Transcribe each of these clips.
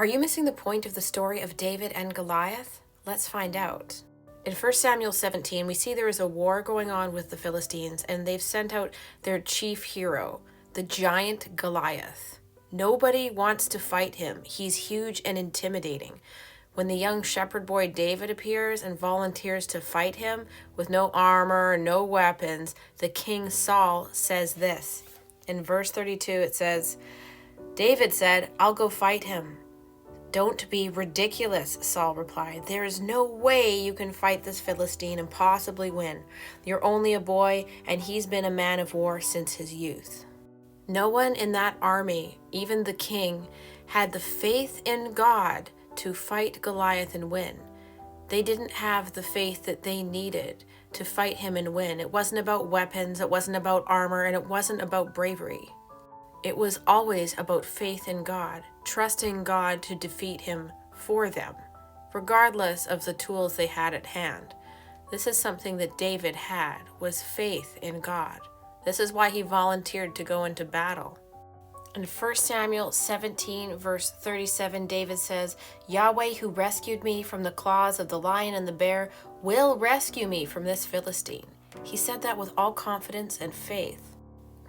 Are you missing the point of the story of David and Goliath? Let's find out. In 1 Samuel 17, we see there is a war going on with the Philistines, and they've sent out their chief hero, the giant Goliath. Nobody wants to fight him. He's huge and intimidating. When the young shepherd boy David appears and volunteers to fight him with no armor, no weapons, the king Saul says this. In verse 32, it says, David said, "I'll go fight him." "Don't be ridiculous," Saul replied. "There is no way you can fight this Philistine and possibly win. You're only a boy, and he's been a man of war since his youth." No one in that army, even the king, had the faith in God to fight Goliath and win. They didn't have the faith that they needed to fight him and win. It wasn't about weapons, it wasn't about armor, and it wasn't about bravery. It was always about faith in God, trusting God to defeat him for them, regardless of the tools they had at hand. This is something that David had, was faith in God. This is why he volunteered to go into battle. In 1 Samuel 17, verse 37, David says, "Yahweh, who rescued me from the claws of the lion and the bear, will rescue me from this Philistine." He said that with all confidence and faith.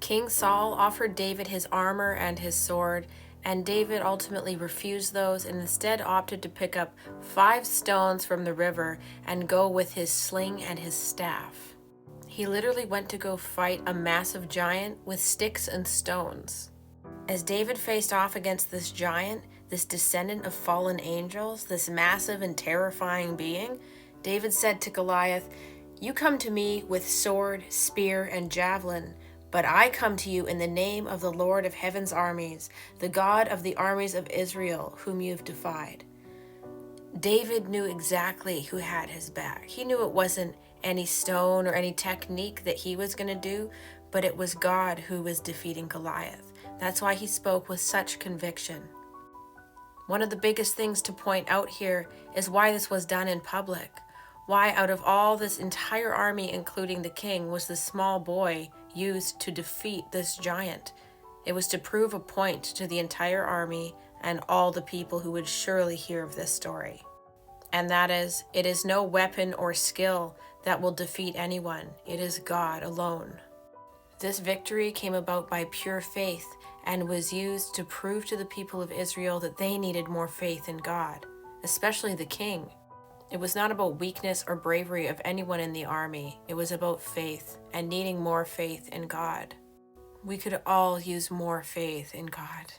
King Saul offered David his armor and his sword, and David ultimately refused those and instead opted to pick up 5 stones from the river and go with his sling and his staff. He literally went to go fight a massive giant with sticks and stones. As David faced off against this giant, this descendant of fallen angels, this massive and terrifying being, David said to Goliath, "You come to me with sword, spear, and javelin, but I come to you in the name of the Lord of heaven's armies, the God of the armies of Israel, whom you've defied." David knew exactly who had his back. He knew it wasn't any stone or any technique that he was going to do, but it was God who was defeating Goliath. That's why he spoke with such conviction. One of the biggest things to point out here is why this was done in public. Why out of all this entire army, including the king, was this small boy used to defeat this giant? It was to prove a point to the entire army and all the people who would surely hear of this story. And that is, it is no weapon or skill that will defeat anyone. It is God alone. This victory came about by pure faith and was used to prove to the people of Israel that they needed more faith in God, especially the king. It was not about weakness or bravery of anyone in the army. It was about faith and needing more faith in God. We could all use more faith in God.